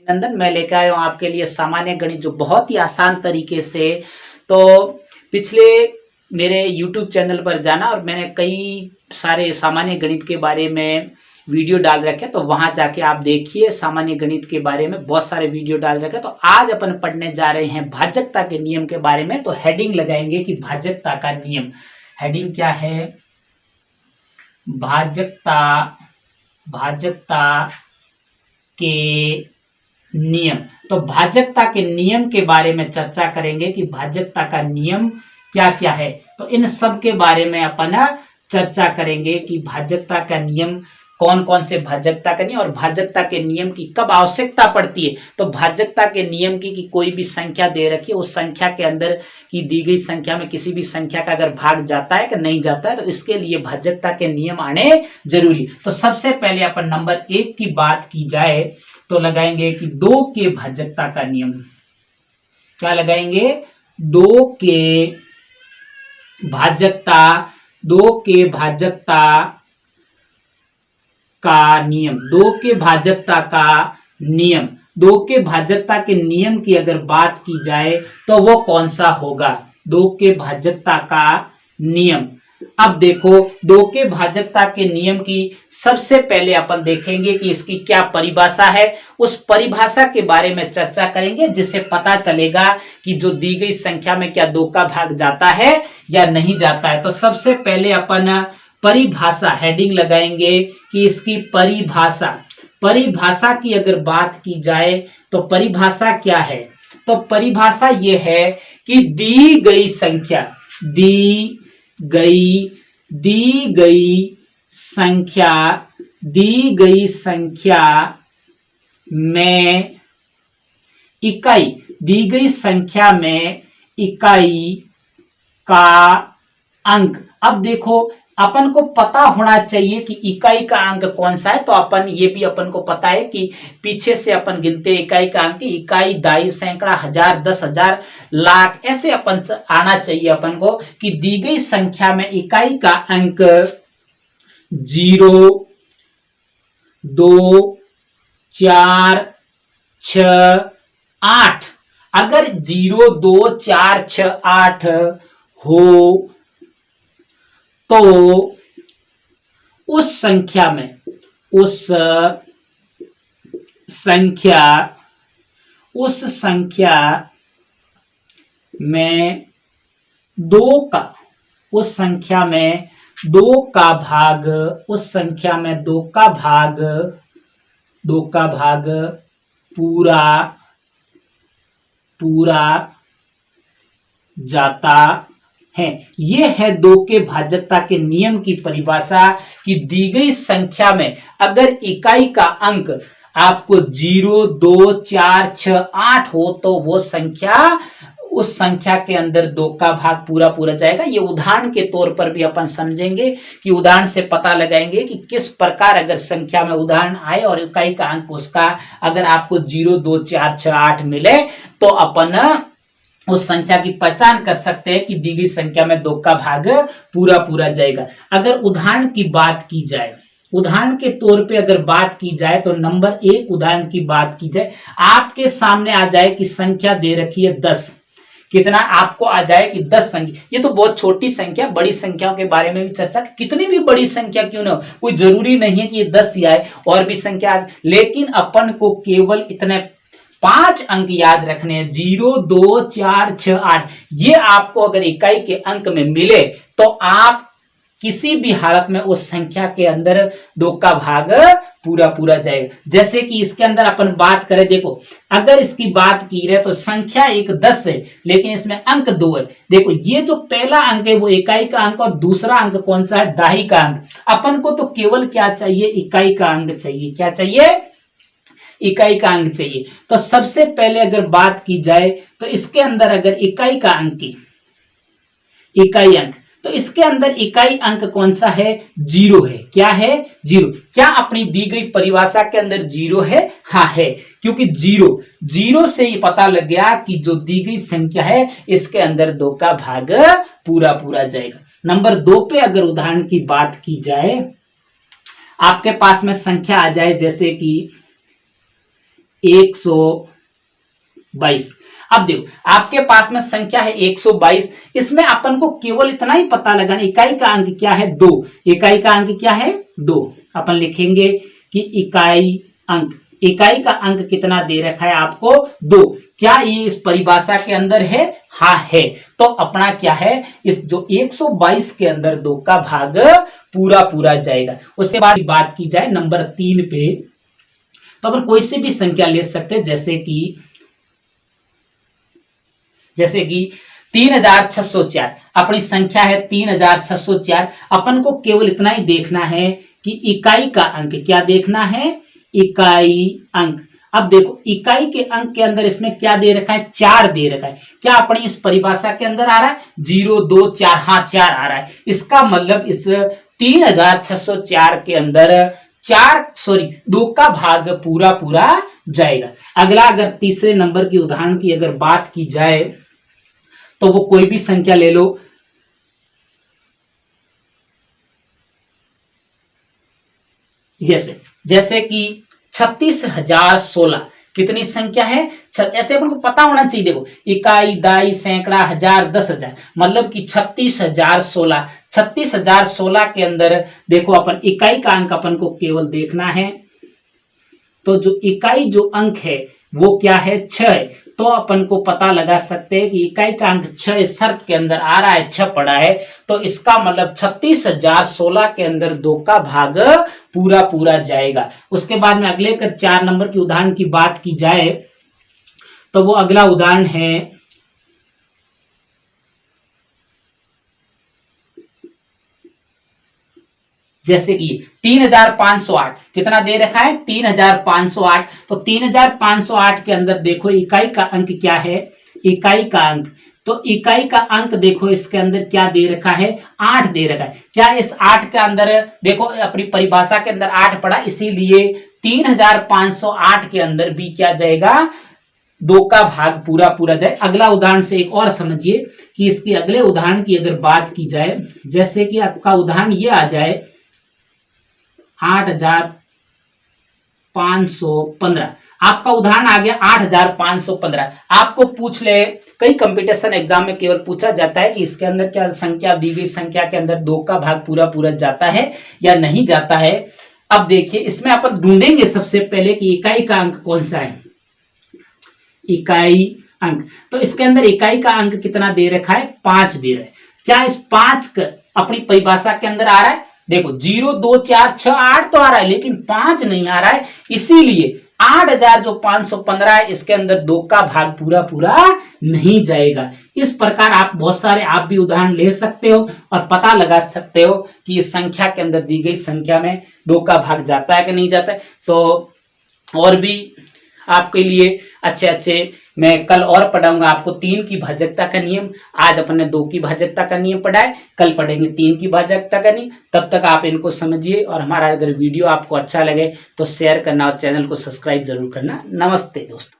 नंदन मैं लेकर आया हूँ आपके लिए सामान्य गणित, जो बहुत ही आसान तरीके से। तो पिछले मेरे YouTube चैनल पर जाना और मैंने कई सारे सामान्य गणित के बारे में वीडियो डाल रखे, तो वहां जाके आप देखिए। सामान्य गणित के बारे में बहुत सारे वीडियो डाल रखे। तो आज अपन पढ़ने जा रहे हैं भाजकता के नियम के बारे में। तो हेडिंग लगाएंगे कि भाजकता का नियम। हेडिंग क्या है? भाजकता, भाजकता के नियम। तो भाजकता के नियम के बारे में चर्चा करेंगे कि भाजकता का नियम क्या क्या है। तो इन सब के बारे में अपन चर्चा करेंगे कि भाजकता का नियम, कौन कौन से भाजकता का नियम और भाजकता के नियम की कब आवश्यकता पड़ती है। तो भाजकता के नियम की कि कोई भी संख्या दे रखी है, उस संख्या के अंदर की दी गई संख्या में किसी भी संख्या का अगर भाग जाता है कि नहीं जाता है, तो इसके लिए भाजकता के नियम आने जरूरी। तो सबसे पहले अपन नंबर 1 की बात की जाए तो लगाएंगे कि 2 के भाजकता का नियम। क्या लगाएंगे? 2 के भाजकता, 2 के भाजकता का नियम। 2 के भाजकता का नियम, 2 के भाजकता के नियम की अगर बात की जाए तो वो कौन सा होगा? 2 के भाजकता का नियम। अब देखो, 2 के भाजकता के नियम की सबसे पहले अपन देखेंगे कि इसकी क्या परिभाषा है। उस परिभाषा के बारे में चर्चा करेंगे, जिससे पता चलेगा कि जो दी गई संख्या में क्या 2 का भाग जाता है या नहीं जाता है। तो सबसे पहले अपन परिभाषा, हेडिंग लगाएंगे कि इसकी परिभाषा। परिभाषा की अगर बात की जाए तो परिभाषा क्या है? तो परिभाषा यह है कि दी गई संख्या, दी गई संख्या में इकाई, दी गई संख्या में इकाई का अंक। अब देखो, अपन को पता होना चाहिए कि इकाई का अंक कौन सा है। तो अपन ये भी अपन को पता है कि पीछे से अपन गिनते इकाई का अंक, इकाई, दाई, सैकड़ा, हजार, 10,000, लाख, ऐसे अपन आना चाहिए अपन को कि दी गई संख्या में इकाई का अंक 0, 2, 4, 6, 8। अगर 0, 2, 4, 6, 8 हो तो उस संख्या में, उस संख्या में 2 का, उस संख्या में 2 का भाग, उस संख्या में 2 का भाग, 2 का भाग पूरा जाता है। यह है 2 के भाजकता के नियम की परिभाषा कि दी गई संख्या में अगर इकाई का अंक आपको 0, 2, 4, 6, 8 हो तो वो संख्या, उस संख्या के अंदर 2 का भाग पूरा जाएगा। ये उदाहरण के तौर पर भी अपन समझेंगे कि उदाहरण से पता लगाएंगे कि किस प्रकार अगर संख्या में उदाहरण आए और इकाई का अंक उसका अगर आपको 0, 2, 4, 6, 8 मिले तो अपन उस संख्या की पहचान कर सकते हैं कि दी गई संख्या में 2 का भाग पूरा जाएगा। अगर उदाहरण की बात की जाए, उदाहरण के तौर पे अगर बात की जाए तो नंबर 1 उदाहरण की बात की जाए, आपके सामने आ जाए कि संख्या दे रखी है 10। कितना आपको आ जाए कि 10 संख्या। ये तो बहुत छोटी संख्या, बड़ी संख्याओं के बारे में भी चर्चा, कितनी भी बड़ी संख्या क्यों ना हो, कोई जरूरी नहीं है कि ये 10 ही आए, और भी संख्या, लेकिन अपन को केवल इतने 5 अंक याद रखने हैं, 0, 2, 4, 6, 8। ये आपको अगर इकाई के अंक में मिले तो आप किसी भी हालत में उस संख्या के अंदर 2 का भाग पूरा जाएगा। जैसे कि इसके अंदर अपन बात करें, देखो अगर इसकी बात की रहे तो संख्या एक 10 है, लेकिन इसमें अंक 2 है। देखो ये जो पहला अंक है वो इकाई का अंक, और दूसरा अंक कौन सा है? दाही का अंक। अपन को तो केवल क्या चाहिए? इकाई का अंक चाहिए। क्या चाहिए? इकाई का अंक चाहिए। तो सबसे पहले अगर बात की जाए तो इसके अंदर अगर इकाई का अंक की, इकाई अंक, तो इसके अंदर इकाई अंक कौन सा है? 0 है। क्या है? 0। क्या अपनी दी गई परिभाषा के अंदर 0 है? हाँ है, क्योंकि 0 से ही पता लग गया कि जो दी गई संख्या है इसके अंदर 2 का भाग पूरा जाएगा। नंबर 2 पे अगर उदाहरण की बात की जाए, आपके पास में संख्या आ जाए जैसे कि 122। अब देखो आपके पास में संख्या है 122, इसमें अपन को केवल इतना ही पता लगाना, इकाई का अंक क्या है 2, इकाई का अंक क्या है 2। अपन लिखेंगे कि इकाई का अंक कितना दे रखा है आपको 2। क्या ये इस परिभाषा के अंदर है? हाँ है। तो अपना क्या है, इस जो 122 के अंदर 2 का भाग पूरा पूरा जाएगा। उसके बाद बात की जाए नंबर 3 पे, तो अपन कोई सी भी संख्या ले सकते हैं, जैसे कि 3604 अपनी संख्या है 3604। अपन को केवल इतना ही देखना है कि इकाई का अंक क्या देखना है, इकाई अंक। अब देखो इकाई के अंक के अंदर इसमें क्या दे रखा है, 4 दे रखा है। क्या अपनी इस परिभाषा के अंदर आ रहा है 0 2 4? हाँ 4 आ रहा है। इसका मतलब इस 3604 के अंदर 2 का भाग पूरा पूरा जाएगा। अगला अगर तीसरे नंबर की उदाहरण की अगर बात की जाए तो वो कोई भी संख्या ले लो, जैसे कि 36,016 कितनी संख्या है? ऐसे अपन को पता होना चाहिए। देखो इकाई, दाई, सैकड़ा, हजार, 10,000, मतलब कि 36,016। 36,016 के अंदर देखो अपन इकाई का अंक अपन को केवल देखना है, तो जो इकाई जो अंक है वो क्या है 6 है। तो अपन को पता लगा सकते हैं कि इकाई का अंक 6 शर्त के अंदर आ रहा है, 6 पड़ा है, तो इसका मतलब 36,016 के अंदर 2 का भाग पूरा पूरा जाएगा। उसके बाद में अगले कर 4 नंबर की उदाहरण की बात की जाए तो वो अगला उदाहरण है जैसे कि 3508 कितना दे रखा है 3508। तो 3508 के अंदर देखो इकाई का अंक क्या है, इकाई का अंक, तो इकाई का अंक देखो इसके अंदर क्या दे रखा है 8 दे रखा है। क्या इस 8 के अंदर देखो अपनी परिभाषा के अंदर 8 पड़ा, इसीलिए 3508 के अंदर भी क्या जाएगा 2 का भाग पूरा पूरा जाए। अगला उदाहरण से एक और समझिए कि इसके अगले उदाहरण की अगर बात की जाए, जैसे कि आपका उदाहरण ये आ जाए 8,515। आपका उदाहरण आ गया 8,515। आपको पूछ ले, कई कंपटीशन एग्जाम में केवल पूछा जाता है कि इसके अंदर क्या संख्या दी गई संख्या के अंदर 2 का भाग पूरा पूरा जाता है या नहीं जाता है। अब देखिए इसमें अपन ढूंढेंगे सबसे पहले कि इकाई का अंक कौन सा है, इकाई अंक। तो इसके अंदर इकाई का अंक कितना दे रखा है 5 दे रहा है। क्या इस 5 अपनी परिभाषा के अंदर आ रहा है? देखो 0 2 4 6 8 तो आ रहा है, लेकिन 5 नहीं आ रहा है, इसीलिए 8,515 है, इसके अंदर 2 का भाग पूरा पूरा नहीं जाएगा। इस प्रकार आप बहुत सारे आप भी उदाहरण ले सकते हो और पता लगा सकते हो कि इस संख्या के अंदर दी गई संख्या में 2 का भाग जाता है कि नहीं जाता है। तो और भी आपके लिए अच्छे मैं कल और पढ़ाऊंगा आपको 3 की भाजकता का नियम। आज अपन ने 2 की भाजकता का नियम पढ़ा है, कल पढ़ेंगे 3 की भाजकता का नियम। तब तक आप इनको समझिए, और हमारा अगर वीडियो आपको अच्छा लगे तो शेयर करना और चैनल को सब्सक्राइब जरूर करना। नमस्ते दोस्तों।